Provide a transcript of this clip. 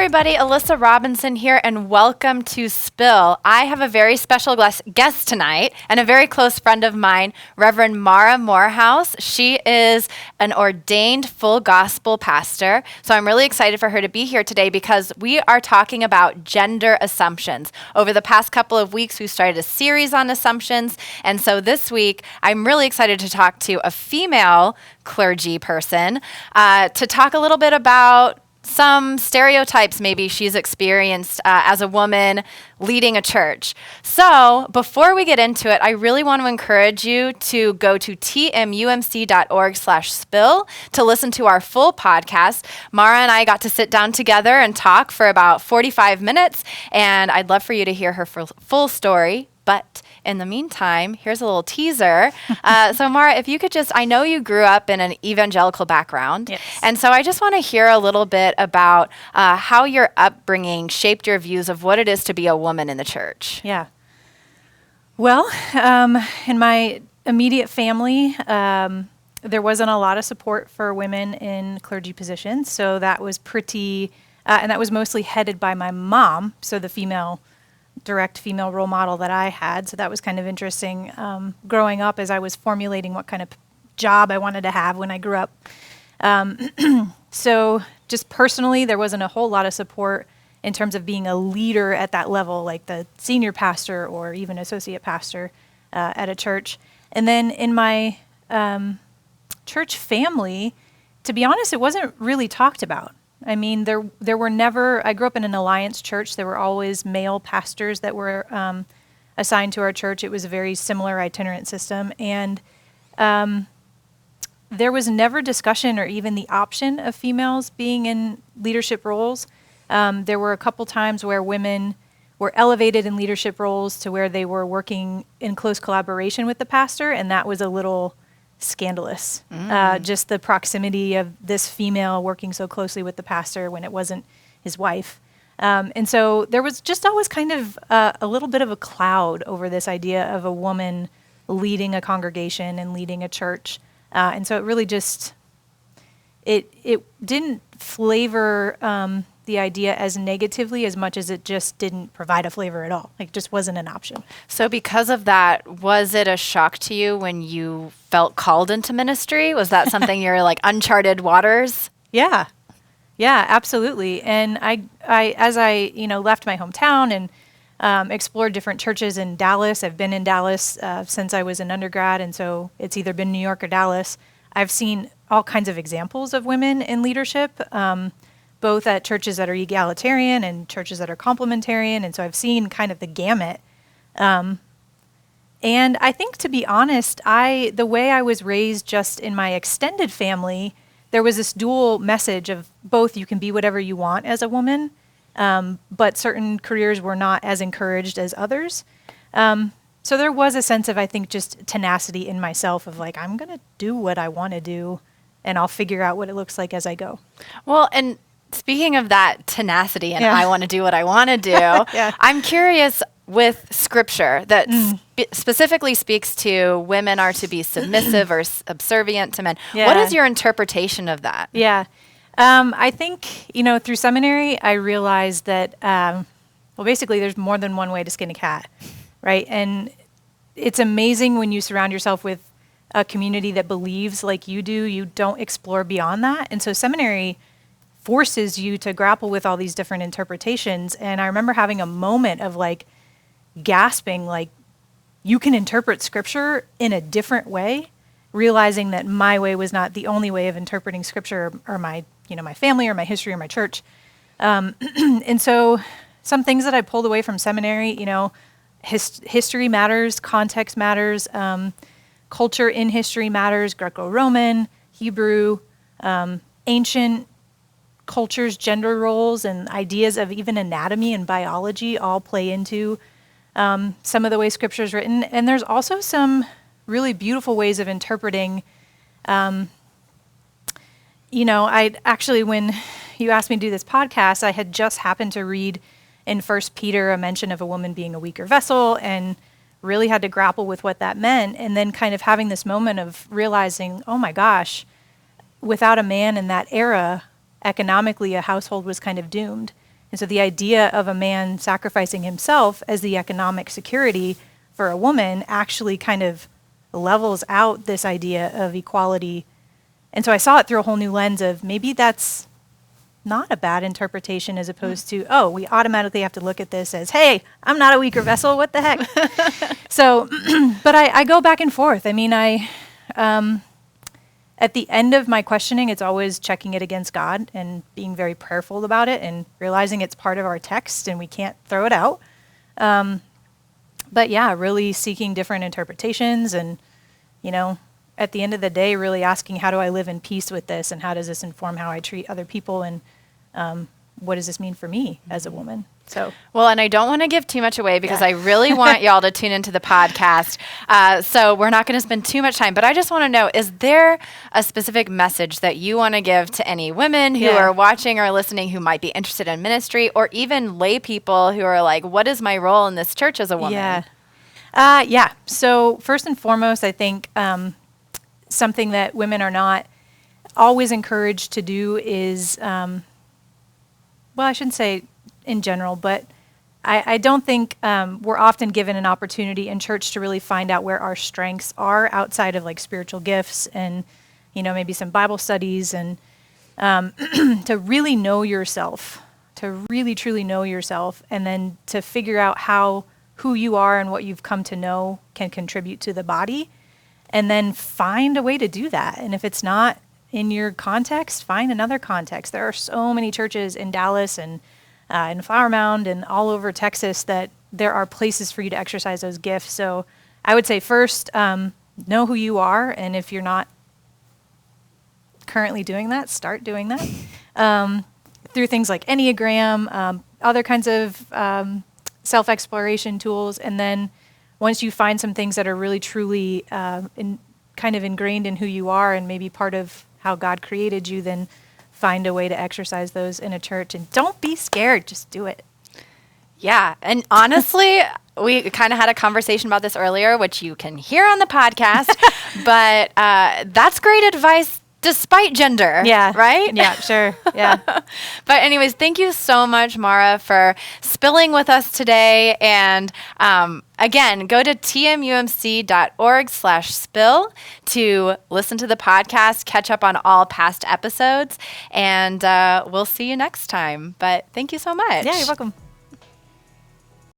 everybody, Alyssa Robinson here, and welcome to Spill. I have a very special guest tonight, and a very close friend of mine, Reverend Mara Morhouse. She is an ordained full gospel pastor, so I'm really excited for her to be here today because we are talking about gender assumptions. Over the past couple of weeks, we've started a series on assumptions, and so this week, I'm really excited to talk to a female clergy person to talk a little bit about some stereotypes maybe she's experienced as a woman leading a church. So before we get into it, I really want to encourage you to go to tmumc.org/spill to listen to our full podcast. Mara and I got to sit down together and talk for about 45 minutes, and I'd love for you to hear her full story. But in the meantime, here's a little teaser. So Mara, if you could I know you grew up in an evangelical background. Yes. And so I just want to hear a little bit about how your upbringing shaped your views of what it is to be a woman in the church. Yeah. Well, in my immediate family, there wasn't a lot of support for women in clergy positions. So that was and that was mostly headed by my mom. So the direct female role model that I had. So that was kind of interesting growing up as I was formulating what kind of job I wanted to have when I grew up. So just personally, there wasn't a whole lot of support in terms of being a leader at that level, like the senior pastor or even associate pastor at a church. And then in my church family, to be honest, it wasn't really talked about. I mean, there were never, I grew up in an alliance church. There were always male pastors that were assigned to our church. It was a very similar itinerant system. And there was never discussion or even the option of females being in leadership roles. There were a couple times where women were elevated in leadership roles to where they were working in close collaboration with the pastor, and that was a little scandalous. Just the proximity of this female working so closely with the pastor when it wasn't his wife. And so there was just always kind of a little bit of a cloud over this idea of a woman leading a congregation and leading a church. And so it really just, it didn't flavor the idea as negatively as much as it just didn't provide a flavor at all. Like, just wasn't an option. So because of that, was it a shock to you when you felt called into ministry? Was that something you're like uncharted waters? Yeah, absolutely. And I as I left my hometown and explored different churches in Dallas. I've been in Dallas since I was an undergrad, and so it's either been New York or Dallas. I've seen all kinds of examples of women in leadership, both at churches that are egalitarian and churches that are complementarian, and so I've seen kind of the gamut. And I think, to be honest, the way I was raised just in my extended family, there was this dual message of both you can be whatever you want as a woman, but certain careers were not as encouraged as others. So there was a sense of, I think, just tenacity in myself of like, I'm going to do what I want to do, and I'll figure out what it looks like as I go. Well, and speaking of that tenacity and I want to do what I want to do, I'm curious with scripture that specifically speaks to women are to be submissive or subservient to men. Yeah. What is your interpretation of that? Yeah. I think, through seminary, I realized that, basically there's more than one way to skin a cat, right? And it's amazing when you surround yourself with a community that believes like you do, you don't explore beyond that. And so seminary forces you to grapple with all these different interpretations. And I remember having a moment of like gasping, like, you can interpret scripture in a different way, realizing that my way was not the only way of interpreting scripture or my family or my history or my church. And so some things that I pulled away from seminary, history matters, context matters, culture in history matters, Greco-Roman, Hebrew, ancient cultures, gender roles, and ideas of even anatomy and biology all play into some of the way scripture is written. And there's also some really beautiful ways of interpreting. I actually, when you asked me to do this podcast, I had just happened to read in 1 Peter a mention of a woman being a weaker vessel, and really had to grapple with what that meant. And then kind of having this moment of realizing, oh my gosh, without a man in that era, economically a household was kind of doomed. And so the idea of a man sacrificing himself as the economic security for a woman actually kind of levels out this idea of equality. And so I saw it through a whole new lens of maybe that's not a bad interpretation, as opposed to, oh, we automatically have to look at this as, hey, I'm not a weaker vessel, what the heck? So, but I go back and forth. I mean, at the end of my questioning, it's always checking it against God and being very prayerful about it and realizing it's part of our text and we can't throw it out. But yeah, really seeking different interpretations and, at the end of the day, really asking, how do I live in peace with this, and how does this inform how I treat other people, and what does this mean for me as a woman? So, well, and I don't want to give too much away because I really want y'all to tune into the podcast. So we're not going to spend too much time, but I just want to know, is there a specific message that you want to give to any women who are watching or listening who might be interested in ministry, or even lay people who are like, what is my role in this church as a woman? So first and foremost, I think something that women are not always encouraged to do is, well, I shouldn't say in general, but I don't think we're often given an opportunity in church to really find out where our strengths are outside of like spiritual gifts and, maybe some Bible studies, and to really know yourself, to really truly know yourself, and then to figure out how who you are and what you've come to know can contribute to the body, and then find a way to do that. And if it's not in your context, find another context. There are so many churches in Dallas and in Flower Mound and all over Texas that there are places for you to exercise those gifts. So I would say first, know who you are, and if you're not currently doing that, start doing that through things like Enneagram, other kinds of self-exploration tools, and then once you find some things that are really truly kind of ingrained in who you are and maybe part of how God created you, then find a way to exercise those in a church. And don't be scared, just do it. Yeah, and honestly, we kind of had a conversation about this earlier, which you can hear on the podcast, but that's great advice despite gender, right? Yeah, sure, yeah. But anyways, thank you so much, Mara, for spilling with us today. And again, go to tmumc.org/spill to listen to the podcast, catch up on all past episodes, and we'll see you next time. But thank you so much. Yeah, you're welcome.